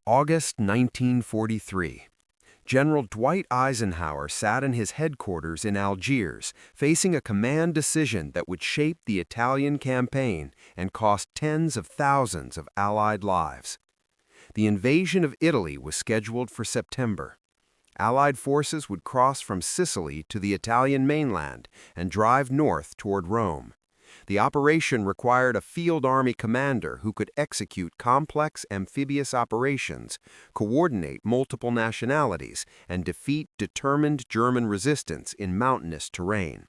August 1943. General Dwight Eisenhower sat in his headquarters in Algiers, facing a command decision that would shape the Italian campaign and cost tens of thousands of Allied lives. The invasion of Italy was scheduled for September. Allied forces would cross from Sicily to the Italian mainland and drive north toward Rome. The operation required a field army commander who could execute complex amphibious operations, coordinate multiple nationalities, and defeat determined German resistance in mountainous terrain.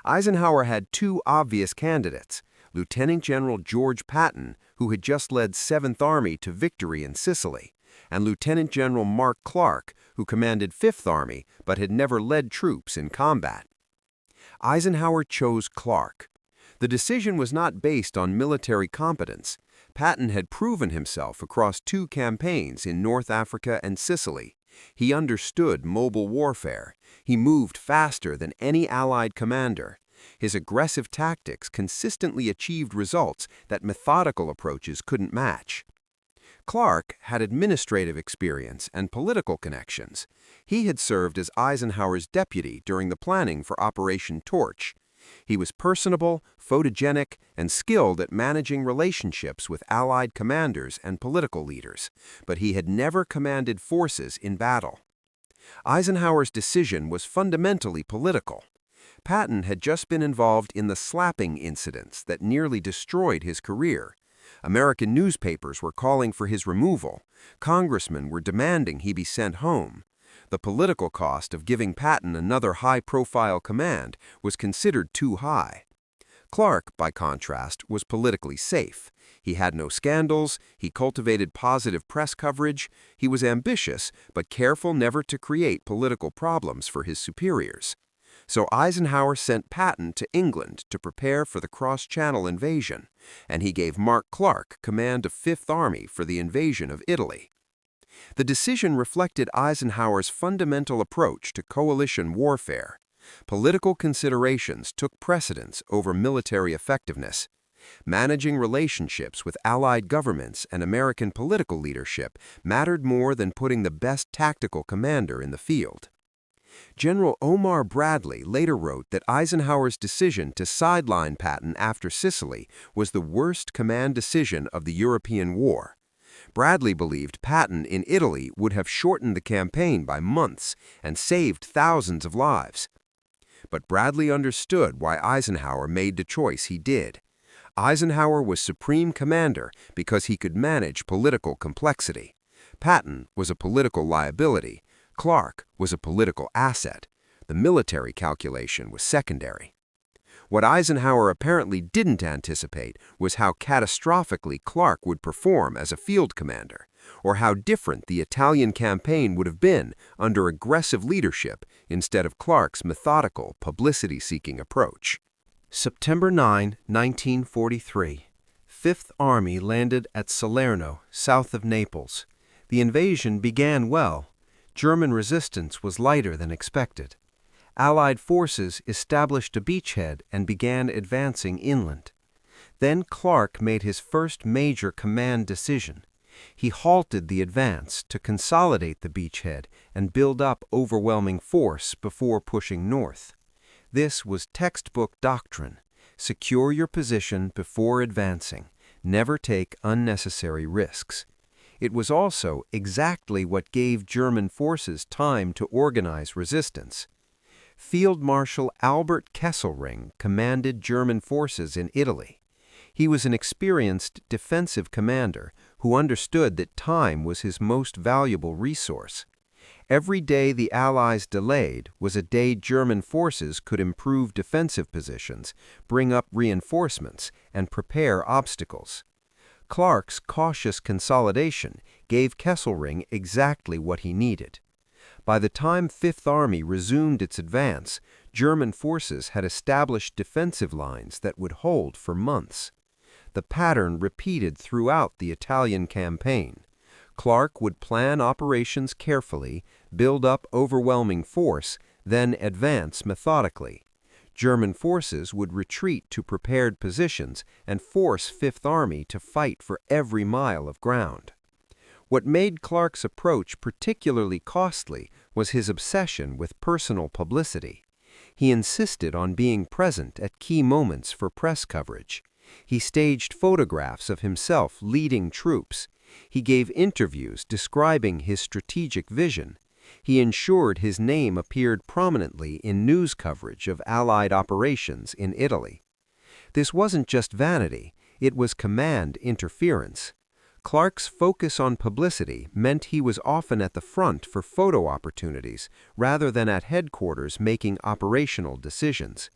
Eisenhower had two obvious candidates: Lieutenant General George Patton, who had just led 7th Army to victory in Sicily, and Lieutenant General Mark Clark, who commanded 5th Army but had never led troops in combat. Eisenhower chose Clark. The decision was not based on military competence. Patton had proven himself across 2 campaigns in North Africa and Sicily. He understood mobile warfare. He moved faster than any Allied commander. His aggressive tactics consistently achieved results that methodical approaches couldn't match. Clark had administrative experience and political connections. He had served as Eisenhower's deputy during the planning for Operation Torch. He was personable, photogenic, and skilled at managing relationships with Allied commanders and political leaders, but he had never commanded forces in battle. Eisenhower's decision was fundamentally political. Patton had just been involved in the slapping incidents that nearly destroyed his career. American newspapers were calling for his removal. Congressmen were demanding he be sent home. The political cost of giving Patton another high-profile command was considered too high. Clark, by contrast, was politically safe. He had no scandals, he cultivated positive press coverage, he was ambitious but careful never to create political problems for his superiors. So Eisenhower sent Patton to England to prepare for the cross-channel invasion, and he gave Mark Clark command of 5th Army for the invasion of Italy. The decision reflected Eisenhower's fundamental approach to coalition warfare. Political considerations took precedence over military effectiveness. Managing relationships with Allied governments and American political leadership mattered more than putting the best tactical commander in the field. General Omar Bradley later wrote that Eisenhower's decision to sideline Patton after Sicily was the worst command decision of the European war. Bradley believed Patton in Italy would have shortened the campaign by months and saved thousands of lives. But Bradley understood why Eisenhower made the choice he did. Eisenhower was supreme commander because he could manage political complexity. Patton was a political liability. Clark was a political asset. The military calculation was secondary. What Eisenhower apparently didn't anticipate was how catastrophically Clark would perform as a field commander, or how different the Italian campaign would have been under aggressive leadership instead of Clark's methodical, publicity-seeking approach. September 9, 1943. 5th Army landed at Salerno, south of Naples. The invasion began well. German resistance was lighter than expected. Allied forces established a beachhead and began advancing inland. Then Clark made his first major command decision. He halted the advance to consolidate the beachhead and build up overwhelming force before pushing north. This was textbook doctrine. Secure your position before advancing. Never take unnecessary risks. It was also exactly what gave German forces time to organize resistance. Field Marshal Albert Kesselring commanded German forces in Italy. He was an experienced defensive commander who understood that time was his most valuable resource. Every day the Allies delayed was a day German forces could improve defensive positions, bring up reinforcements, and prepare obstacles. Clark's cautious consolidation gave Kesselring exactly what he needed. By the time 5th Army resumed its advance, German forces had established defensive lines that would hold for months. The pattern repeated throughout the Italian campaign. Clark would plan operations carefully, build up overwhelming force, then advance methodically. German forces would retreat to prepared positions and force 5th Army to fight for every mile of ground. What made Clark's approach particularly costly was his obsession with personal publicity. He insisted on being present at key moments for press coverage. He staged photographs of himself leading troops. He gave interviews describing his strategic vision. He ensured his name appeared prominently in news coverage of Allied operations in Italy. This wasn't just vanity, it was command interference. Clark's focus on publicity meant he was often at the front for photo opportunities rather than at headquarters making operational decisions.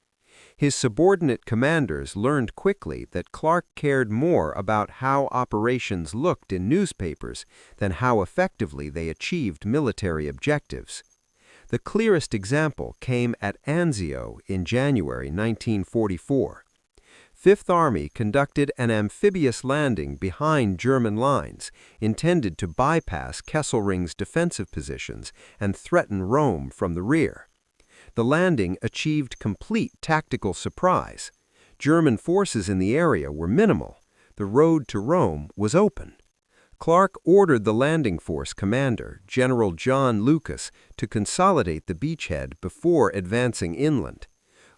His subordinate commanders learned quickly that Clark cared more about how operations looked in newspapers than how effectively they achieved military objectives. The clearest example came at Anzio in January 1944. Fifth Army conducted an amphibious landing behind German lines, intended to bypass Kesselring's defensive positions and threaten Rome from the rear. The landing achieved complete tactical surprise. German forces in the area were minimal. The road to Rome was open. Clark ordered the landing force commander, General John Lucas, to consolidate the beachhead before advancing inland.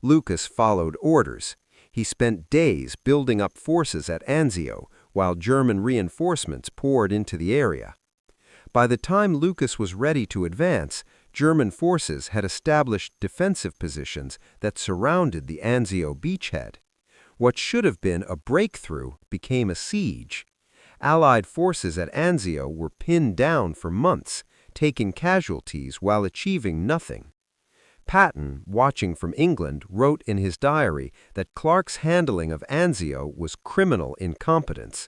Lucas followed orders. He spent days building up forces at Anzio while German reinforcements poured into the area. By the time Lucas was ready to advance, German forces had established defensive positions that surrounded the Anzio beachhead. What should have been a breakthrough became a siege. Allied forces at Anzio were pinned down for months, taking casualties while achieving nothing. Patton, watching from England, wrote in his diary that Clark's handling of Anzio was criminal incompetence.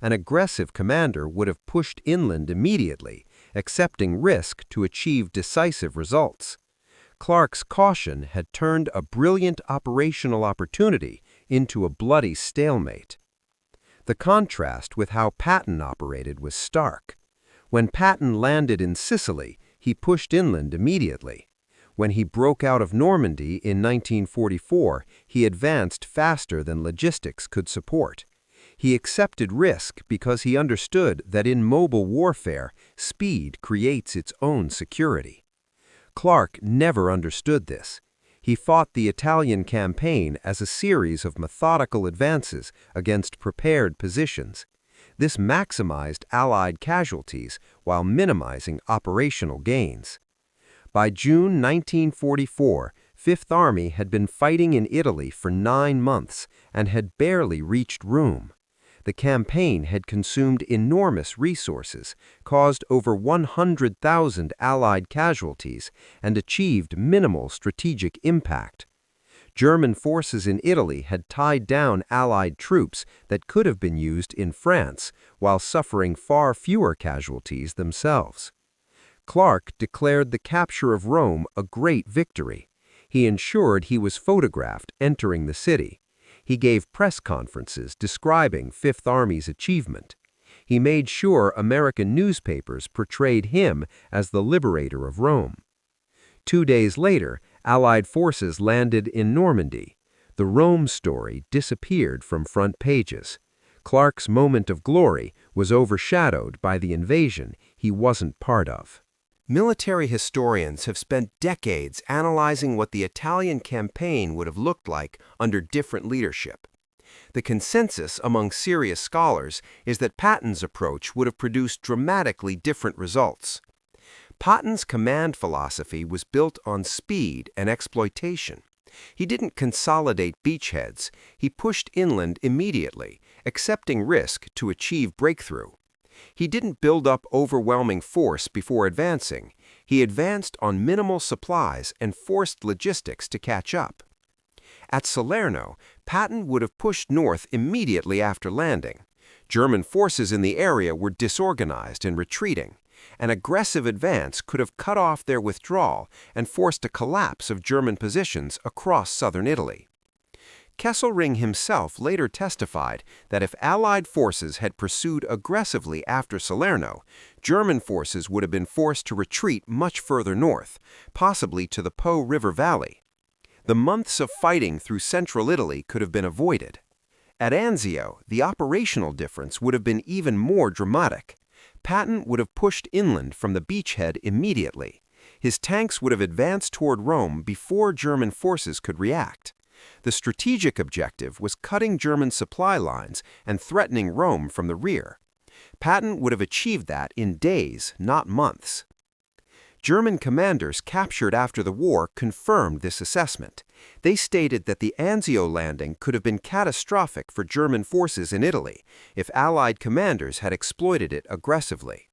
An aggressive commander would have pushed inland immediately, accepting risk to achieve decisive results. Clark's caution had turned a brilliant operational opportunity into a bloody stalemate. The contrast with how Patton operated was stark. When Patton landed in Sicily, he pushed inland immediately. When he broke out of Normandy in 1944, he advanced faster than logistics could support. He accepted risk because he understood that in mobile warfare, speed creates its own security. Clark never understood this. He fought the Italian campaign as a series of methodical advances against prepared positions. This maximized Allied casualties while minimizing operational gains. By June 1944, Fifth Army had been fighting in Italy for 9 months and had barely reached Rome. The campaign had consumed enormous resources, caused over 100,000 Allied casualties, and achieved minimal strategic impact. German forces in Italy had tied down Allied troops that could have been used in France, while suffering far fewer casualties themselves. Clark declared the capture of Rome a great victory. He ensured he was photographed entering the city. He gave press conferences describing Fifth Army's achievement. He made sure American newspapers portrayed him as the liberator of Rome. 2 days later, Allied forces landed in Normandy. The Rome story disappeared from front pages. Clark's moment of glory was overshadowed by the invasion he wasn't part of. Military historians have spent decades analyzing what the Italian campaign would have looked like under different leadership. The consensus among serious scholars is that Patton's approach would have produced dramatically different results. Patton's command philosophy was built on speed and exploitation. He didn't consolidate beachheads, he pushed inland immediately, accepting risk to achieve breakthrough. He didn't build up overwhelming force before advancing. He advanced on minimal supplies and forced logistics to catch up. At Salerno, Patton would have pushed north immediately after landing. German forces in the area were disorganized and retreating. An aggressive advance could have cut off their withdrawal and forced a collapse of German positions across southern Italy. Kesselring himself later testified that if Allied forces had pursued aggressively after Salerno, German forces would have been forced to retreat much further north, possibly to the Po River Valley. The months of fighting through central Italy could have been avoided. At Anzio, the operational difference would have been even more dramatic. Patton would have pushed inland from the beachhead immediately. His tanks would have advanced toward Rome before German forces could react. The strategic objective was cutting German supply lines and threatening Rome from the rear. Patton would have achieved that in days, not months. German commanders captured after the war confirmed this assessment. They stated that the Anzio landing could have been catastrophic for German forces in Italy if Allied commanders had exploited it aggressively.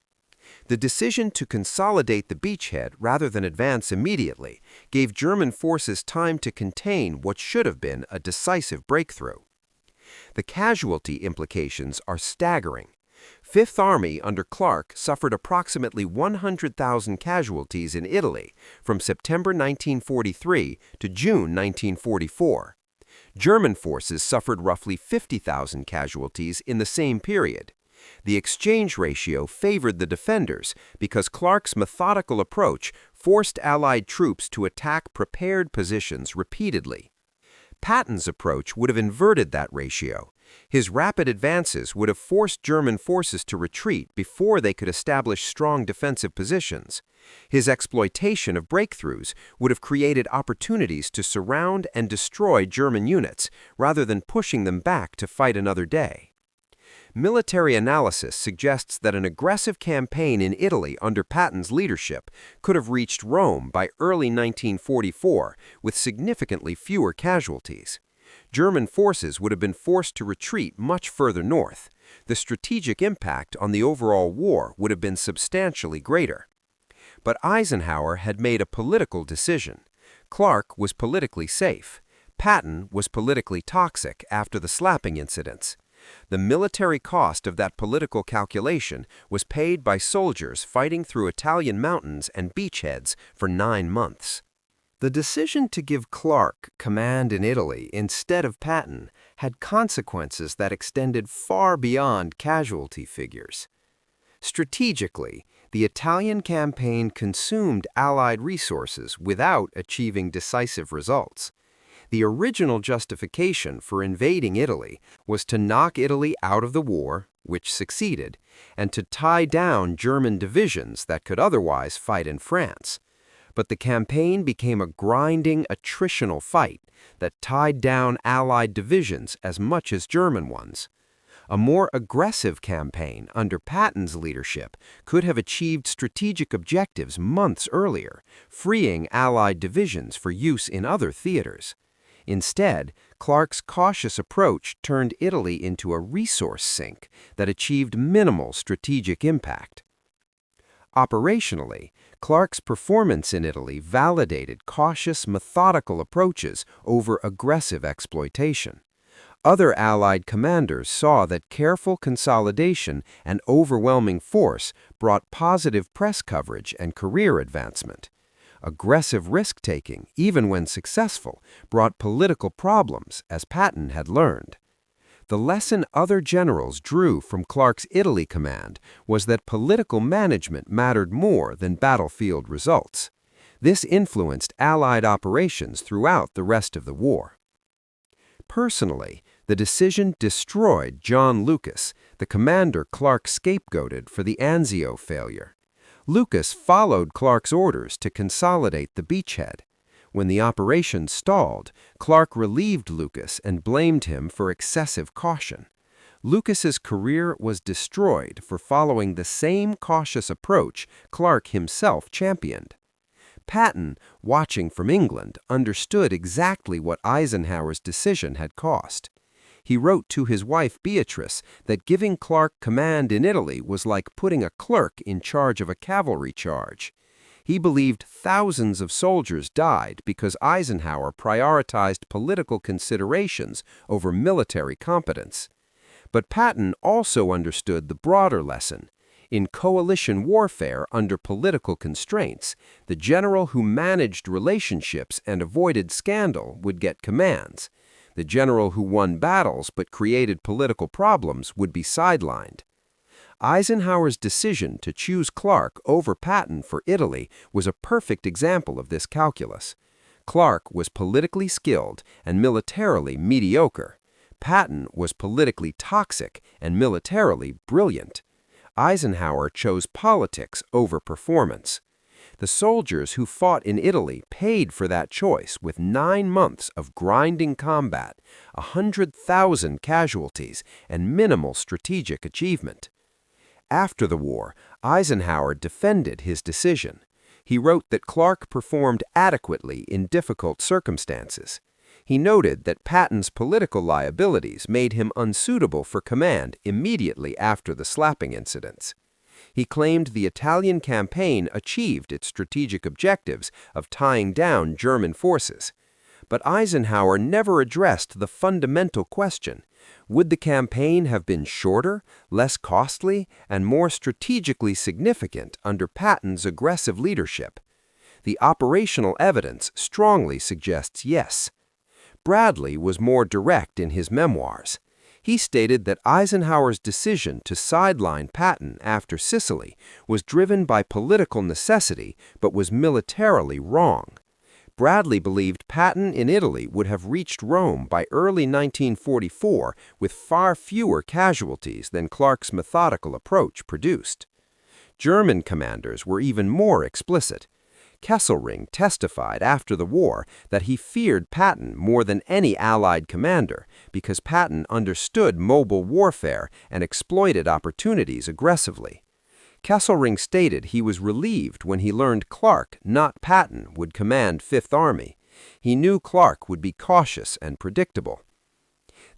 The decision to consolidate the beachhead rather than advance immediately gave German forces time to contain what should have been a decisive breakthrough. The casualty implications are staggering. Fifth Army under Clark suffered approximately 100,000 casualties in Italy from September 1943 to June 1944. German forces suffered roughly 50,000 casualties in the same period. The exchange ratio favored the defenders because Clark's methodical approach forced Allied troops to attack prepared positions repeatedly. Patton's approach would have inverted that ratio. His rapid advances would have forced German forces to retreat before they could establish strong defensive positions. His exploitation of breakthroughs would have created opportunities to surround and destroy German units rather than pushing them back to fight another day. Military analysis suggests that an aggressive campaign in Italy under Patton's leadership could have reached Rome by early 1944 with significantly fewer casualties. German forces would have been forced to retreat much further north. The strategic impact on the overall war would have been substantially greater. But Eisenhower had made a political decision. Clark was politically safe. Patton was politically toxic after the slapping incidents. The military cost of that political calculation was paid by soldiers fighting through Italian mountains and beachheads for 9 months. The decision to give Clark command in Italy instead of Patton had consequences that extended far beyond casualty figures. Strategically, the Italian campaign consumed Allied resources without achieving decisive results. The original justification for invading Italy was to knock Italy out of the war, which succeeded, and to tie down German divisions that could otherwise fight in France. But the campaign became a grinding, attritional fight that tied down Allied divisions as much as German ones. A more aggressive campaign under Patton's leadership could have achieved strategic objectives months earlier, freeing Allied divisions for use in other theaters. Instead, Clark's cautious approach turned Italy into a resource sink that achieved minimal strategic impact. Operationally, Clark's performance in Italy validated cautious, methodical approaches over aggressive exploitation. Other Allied commanders saw that careful consolidation and overwhelming force brought positive press coverage and career advancement. Aggressive risk-taking, even when successful, brought political problems, as Patton had learned. The lesson other generals drew from Clark's Italy command was that political management mattered more than battlefield results. This influenced Allied operations throughout the rest of the war. Personally, the decision destroyed John Lucas, the commander Clark scapegoated for the Anzio failure. Lucas followed Clark's orders to consolidate the beachhead. When the operation stalled, Clark relieved Lucas and blamed him for excessive caution. Lucas's career was destroyed for following the same cautious approach Clark himself championed. Patton, watching from England, understood exactly what Eisenhower's decision had cost. He wrote to his wife Beatrice that giving Clark command in Italy was like putting a clerk in charge of a cavalry charge. He believed thousands of soldiers died because Eisenhower prioritized political considerations over military competence. But Patton also understood the broader lesson. In coalition warfare under political constraints, the general who managed relationships and avoided scandal would get commands. The general who won battles but created political problems would be sidelined. Eisenhower's decision to choose Clark over Patton for Italy was a perfect example of this calculus. Clark was politically skilled and militarily mediocre. Patton was politically toxic and militarily brilliant. Eisenhower chose politics over performance. The soldiers who fought in Italy paid for that choice with 9 months of grinding combat, 100,000 casualties, and minimal strategic achievement. After the war, Eisenhower defended his decision. He wrote that Clark performed adequately in difficult circumstances. He noted that Patton's political liabilities made him unsuitable for command immediately after the slapping incidents. He claimed the Italian campaign achieved its strategic objectives of tying down German forces. But Eisenhower never addressed the fundamental question: would the campaign have been shorter, less costly, and more strategically significant under Patton's aggressive leadership? The operational evidence strongly suggests yes. Bradley was more direct in his memoirs. He stated that Eisenhower's decision to sideline Patton after Sicily was driven by political necessity but was militarily wrong. Bradley believed Patton in Italy would have reached Rome by early 1944 with far fewer casualties than Clark's methodical approach produced. German commanders were even more explicit. Kesselring testified after the war that he feared Patton more than any Allied commander because Patton understood mobile warfare and exploited opportunities aggressively. Kesselring stated he was relieved when he learned Clark, not Patton, would command Fifth Army. He knew Clark would be cautious and predictable.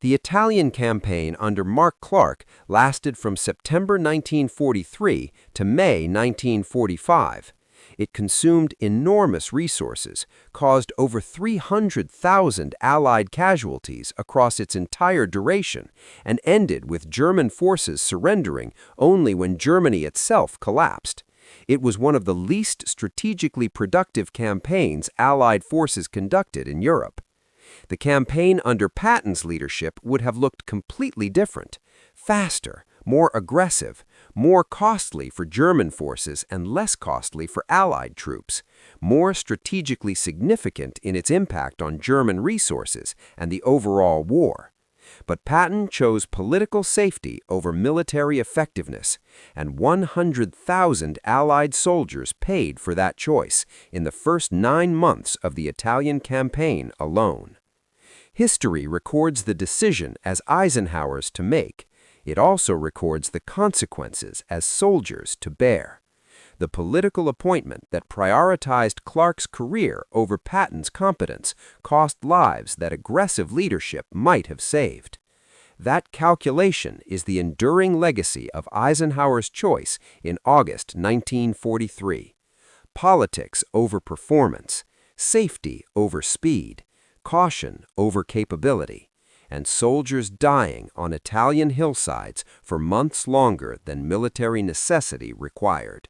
The Italian campaign under Mark Clark lasted from September 1943 to May 1945. It consumed enormous resources, caused over 300,000 Allied casualties across its entire duration, and ended with German forces surrendering only when Germany itself collapsed. It was one of the least strategically productive campaigns Allied forces conducted in Europe. The campaign under Patton's leadership would have looked completely different: faster, more aggressive, more costly for German forces and less costly for Allied troops, more strategically significant in its impact on German resources and the overall war. But Patton chose political safety over military effectiveness, and 100,000 Allied soldiers paid for that choice in the first 9 months of the Italian campaign alone. History records the decision as Eisenhower's to make. It also records the consequences as soldiers to bear. The political appointment that prioritized Clark's career over Patton's competence cost lives that aggressive leadership might have saved. That calculation is the enduring legacy of Eisenhower's choice in August 1943. Politics over performance, safety over speed, caution over capability, and soldiers dying on Italian hillsides for months longer than military necessity required.